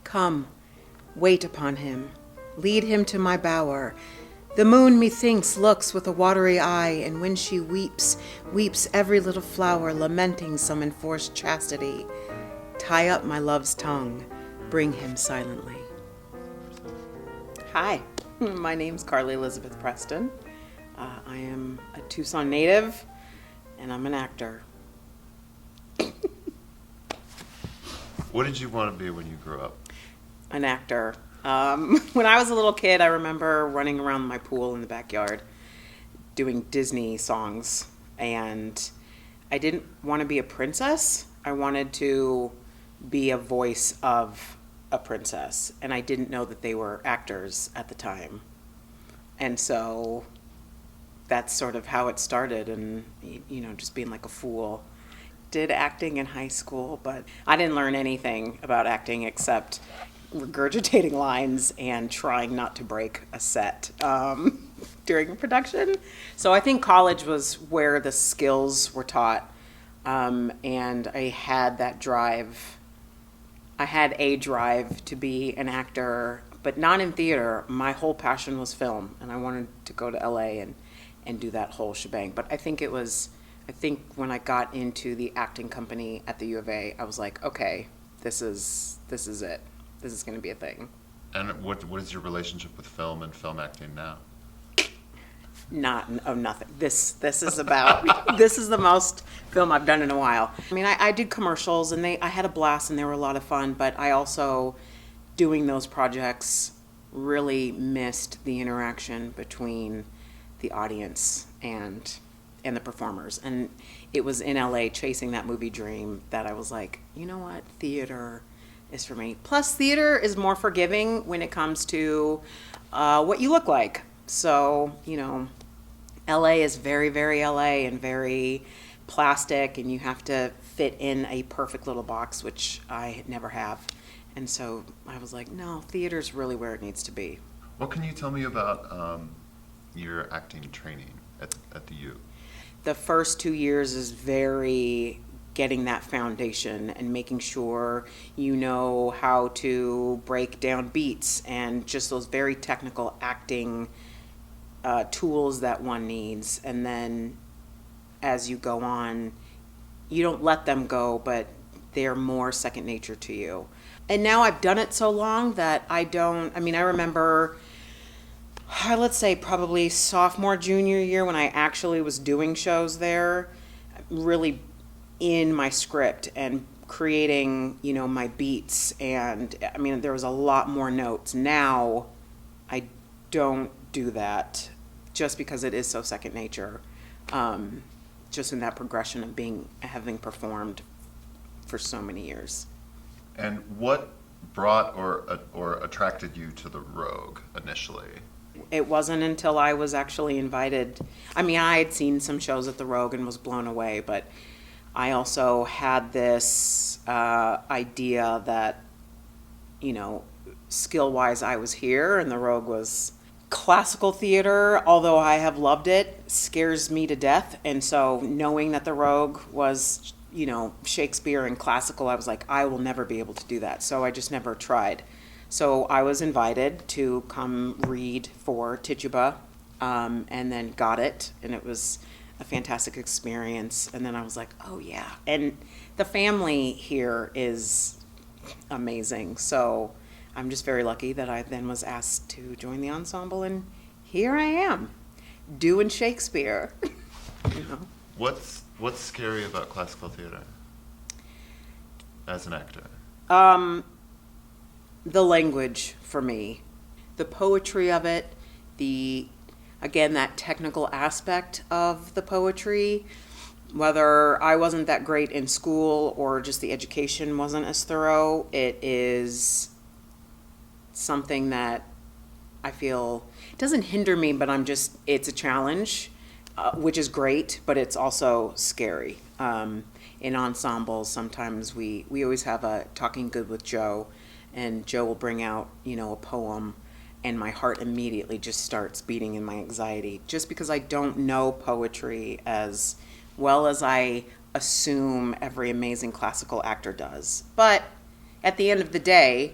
Come, wait upon him, lead him to my bower. The moon, methinks, looks with a watery eye, and when she weeps, weeps every little flower, lamenting some enforced chastity. Tie up my love's tongue, bring him silently. Hi, my name's Carley Elizabeth Preston. I am a Tucson native, and I'm an actor. What did you want to be when you grew up? An actor. When I was a little kid, I remember running around my pool in the backyard doing Disney songs, and I didn't want to be a princess. I wanted to be a voice of a princess, and I didn't know that they were actors at the time. And so that's sort of how it started, and just being like a fool. Did acting in high school, but I didn't learn anything about acting except regurgitating lines and trying not to break a set during a production. So I think college was where the skills were taught, and I had that drive. I had a drive to be an actor, but not in theater. My whole passion was film, and I wanted to go to LA and do that whole shebang. But I think when I got into the acting company at the U of A, I was like, okay, this is it. This is going to be a thing. And what is your relationship with film and film acting now? Nothing. This is about, this is the most film I've done in a while. I mean, I did commercials, and I had a blast, and they were a lot of fun, but I also, doing those projects, really missed the interaction between the audience and the performers. And it was in LA chasing that movie dream that I was like, you know what, theater is for me. Plus, theater is more forgiving when it comes to what you look like. So, LA is very, very LA and very plastic, and you have to fit in a perfect little box, which I never have. And so I was like, no, theater's really where it needs to be. What can you tell me about your acting training at the U? The first 2 years is very getting that foundation and making sure you know how to break down beats and just those very technical acting tools that one needs. And then as you go on, you don't let them go, but they're more second nature to you. And now I've done it so long that I remember, let's say probably sophomore, junior year, when I actually was doing shows there, really in my script and creating, my beats. And there was a lot more notes. Now I don't do that just because it is so second nature. Just in that progression of having performed for so many years. And what brought or attracted you to the Rogue initially? It wasn't until I was actually invited. I had seen some shows at the Rogue and was blown away, but I also had this idea that, skill-wise I was here, and the Rogue was classical theater, although I have loved it, scares me to death. And so knowing that the Rogue was, Shakespeare and classical, I was like, I will never be able to do that. So I just never tried. So I was invited to come read for Tituba, and then got it, and it was a fantastic experience. And then I was like, oh yeah. And the family here is amazing. So I'm just very lucky that I then was asked to join the ensemble, and here I am, doing Shakespeare. What's scary about classical theater as an actor? The language for me, the poetry of it, again, that technical aspect of the poetry, whether I wasn't that great in school or just the education wasn't as thorough, it is something that I feel doesn't hinder me, but it's a challenge, which is great, but it's also scary. In ensembles, sometimes we always have a Talking Good with Joe, and Joe will bring out, a poem, and my heart immediately just starts beating in my anxiety, just because I don't know poetry as well as I assume every amazing classical actor does. But at the end of the day,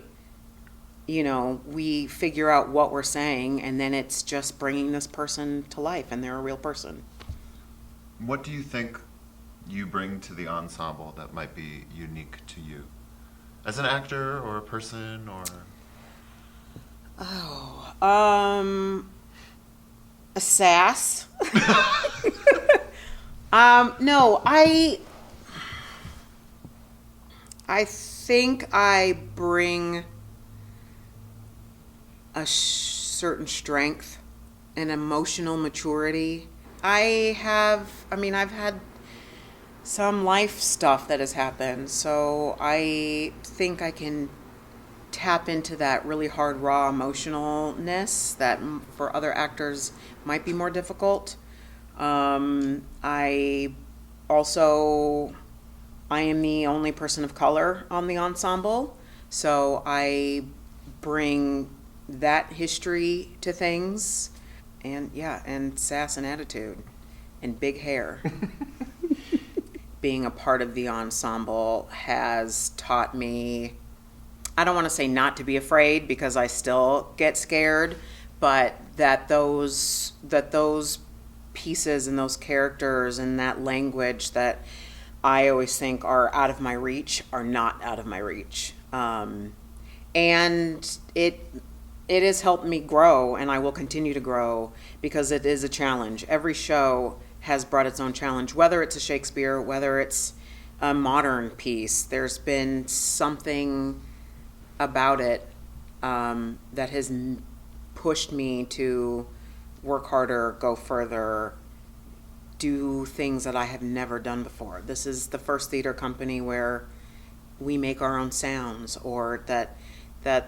we figure out what we're saying, and then it's just bringing this person to life, and they're a real person. What do you think you bring to the ensemble that might be unique to you? As an actor or a person or... Oh, a sass. No, I think I bring a certain strength and emotional maturity. I've had some life stuff that has happened, so I think I can tap into that really hard, raw emotionalness that for other actors might be more difficult. I also, I am the only person of color on the ensemble, so I bring that history to things, and yeah, and sass and attitude, and big hair. Being a part of the ensemble has taught me, I don't want to say not to be afraid because I still get scared, but that those pieces and those characters and that language that I always think are out of my reach are not out of my reach. And it has helped me grow, and I will continue to grow because it is a challenge. Every show has brought its own challenge, whether it's a Shakespeare, whether it's a modern piece. There's been something about it that has pushed me to work harder, go further, do things that I have never done before. This is the first theater company where we make our own sounds, or that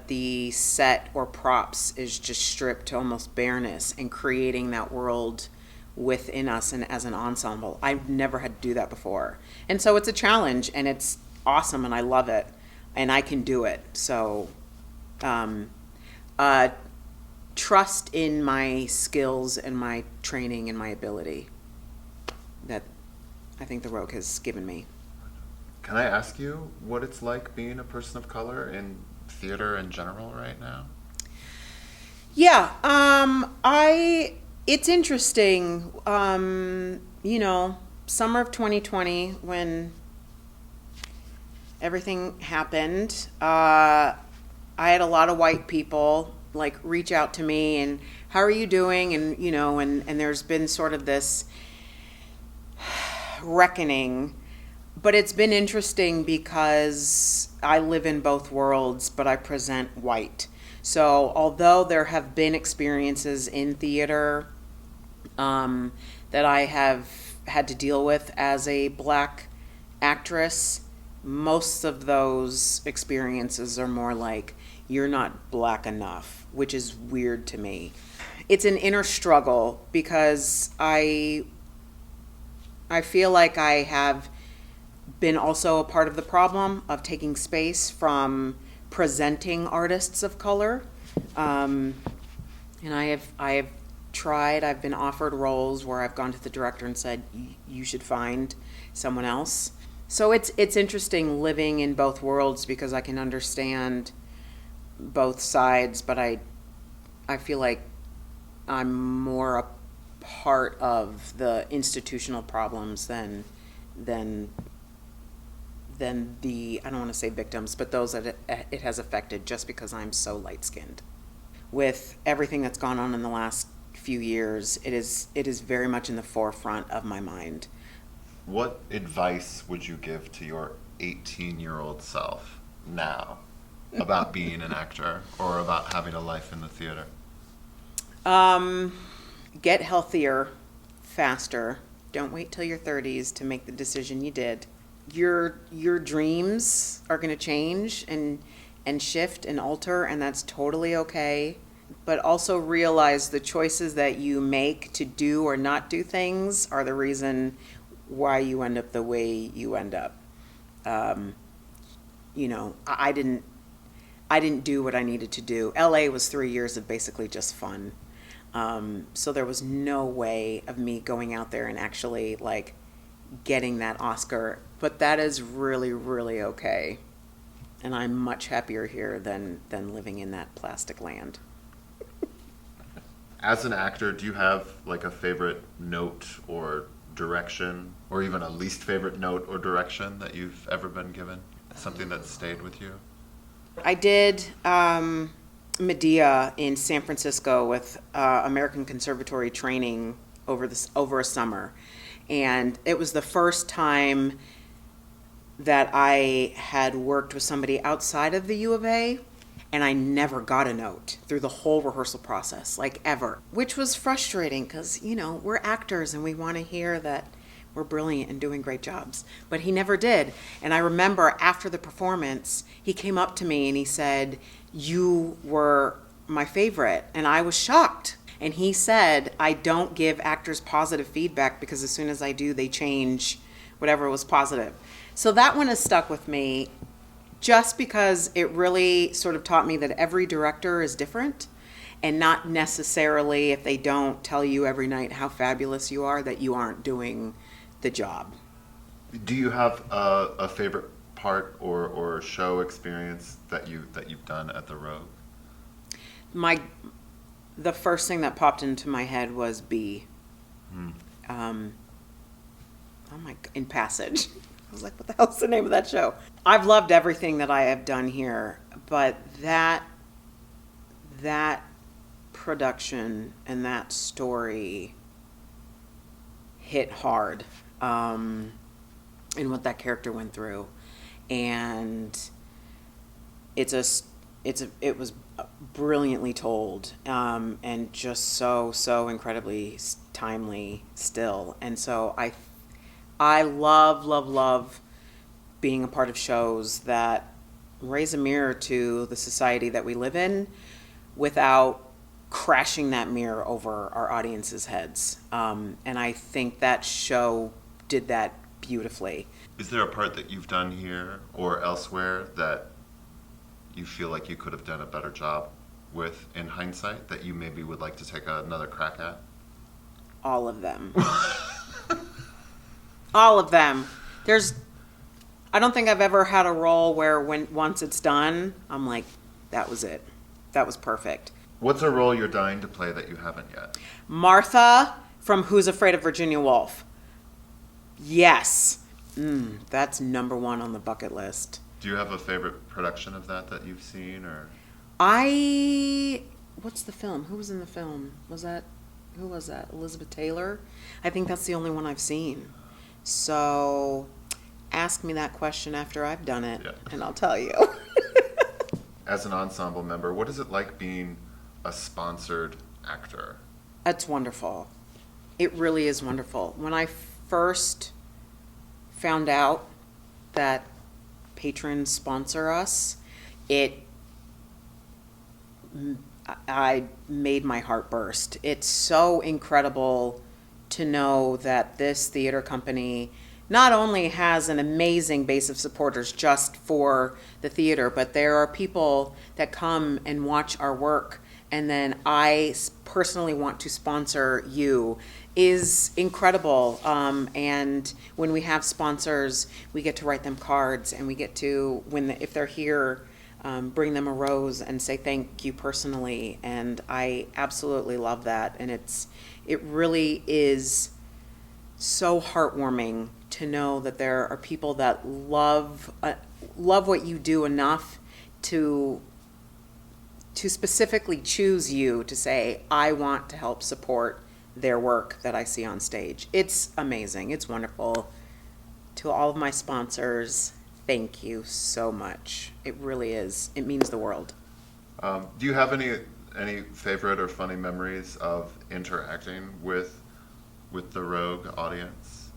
the set or props is just stripped to almost bareness, and creating that world within us and as an ensemble. I've never had to do that before. And so it's a challenge, and it's awesome, and I love it, and I can do it. So trust in my skills and my training and my ability that I think the Rogue has given me. Can I ask you what it's like being a person of color in theater in general right now? Yeah, it's interesting. Summer of 2020, when everything happened, I had a lot of white people like reach out to me and, how are you doing? And, and there's been sort of this reckoning, but it's been interesting because I live in both worlds, but I present white. So although there have been experiences in theater that I have had to deal with as a black actress, most of those experiences are more like, you're not black enough, which is weird to me. It's an inner struggle because I feel like I have been also a part of the problem of taking space from presenting artists of color. And I have tried, I've been offered roles where I've gone to the director and said, you should find someone else. So it's interesting living in both worlds because I can understand both sides, but I feel like I'm more a part of the institutional problems than the, I don't want to say victims, but those that it has affected, just because I'm so light-skinned. With everything that's gone on in the last few years, it is very much in the forefront of my mind. What advice would you give to your 18-year-old self now about being an actor or about having a life in the theater? Get healthier faster. Don't wait till your 30s to make the decision you did. Your dreams are going to change and shift and alter, and that's totally okay. But also realize the choices that you make to do or not do things are the reason why you end up the way you end up. I didn't do what I needed to do. LA was 3 years of basically just fun. So there was no way of me going out there and actually like getting that Oscar, but that is really, really okay. and I'm much happier here than living in that plastic land. As an actor, do you have like a favorite note or direction, or even a least favorite note or direction that you've ever been given? Something that stayed with you? I did Medea in San Francisco with American Conservatory training over a summer, and it was the first time that I had worked with somebody outside of the U of A, and I never got a note through the whole rehearsal process, like ever, which was frustrating because, we're actors and we want to hear that we're brilliant and doing great jobs. But he never did. And I remember after the performance, he came up to me and he said, "You were my favorite." And I was shocked. And he said, "I don't give actors positive feedback because as soon as I do, they change whatever was positive." So that one has stuck with me just because it really sort of taught me that every director is different, and not necessarily if they don't tell you every night how fabulous you are, that you aren't doing the job. Do you have a favorite part or show experience that you've done at the Rogue? The first thing that popped into my head was B. In Passage. I was like, what the hell's the name of that show? I've loved everything that I have done here, but that production and that story hit hard, and what that character went through, and it was brilliantly told, and just so incredibly timely still. And so I love being a part of shows that raise a mirror to the society that we live in without crashing that mirror over our audience's heads. And I think that show did that beautifully. Is there a part that you've done here or elsewhere that you feel like you could have done a better job with in hindsight that you maybe would like to take another crack at? All of them. All of them. I don't think I've ever had a role where once it's done, I'm like, that was it. That was perfect. What's a role you're dying to play that you haven't yet? Martha from Who's Afraid of Virginia Woolf. Yes. That's number one on the bucket list. Do you have a favorite production of that you've seen, or? What's the film? Who was in the film? Who was that? Elizabeth Taylor? I think that's the only one I've seen. So ask me that question after I've done it, and I'll tell you. As an ensemble member, what is it like being a sponsored actor? It's wonderful. It really is wonderful. When I first found out that patrons sponsor us, I made my heart burst. It's so incredible to know that this theater company not only has an amazing base of supporters just for the theater, but there are people that come and watch our work, and then I personally want to sponsor you is incredible. And when we have sponsors, we get to write them cards, and we get to, if they're here, bring them a rose and say thank you personally. And I absolutely love that. And it really is so heartwarming to know that there are people that love what you do enough to specifically choose you to say, I want to help support their work that I see on stage. It's amazing. It's wonderful. To all of my sponsors, thank you so much. It really is. It means the world. Do you have any favorite or funny memories of interacting with the Rogue audience?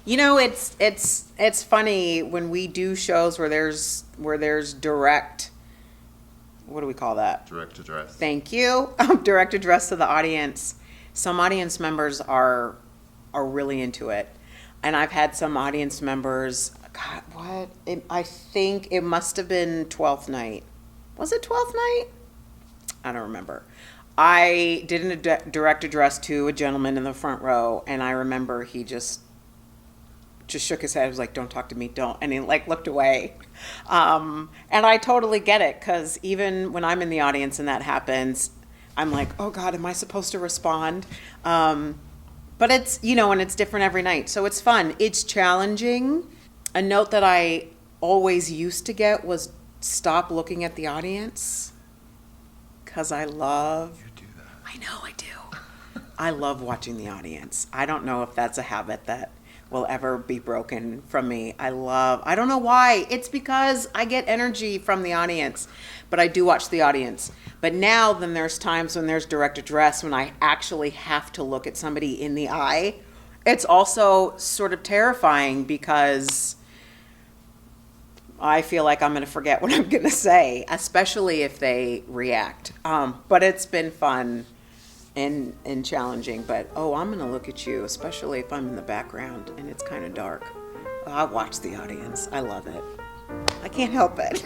It's funny when we do shows where there's direct, what do we call that? Direct address. Thank you. Direct address to the audience. Some audience members are really into it. And I've had some audience members, God, what? I think it must have been 12th night. Was it 12th night? I don't remember. I did a direct address to a gentleman in the front row, and I remember he just just shook his head. He was like, don't talk to me, don't. And he like looked away. And I totally get it, because even when I'm in the audience and that happens, I'm like, oh God, am I supposed to respond? But it's, and it's different every night. So it's fun. It's challenging. A note that I always used to get was stop looking at the audience, because I love... You do that. I know I do. I love watching the audience. I don't know if that's a habit that will ever be broken from me. I don't know why. It's because I get energy from the audience, but I do watch the audience. But now then there's times when there's direct address, when I actually have to look at somebody in the eye. It's also sort of terrifying, because I feel like I'm going to forget what I'm going to say, especially if they react. But it's been fun and challenging. But, I'm going to look at you, especially if I'm in the background and it's kind of dark. I watch the audience. I love it. I can't help it.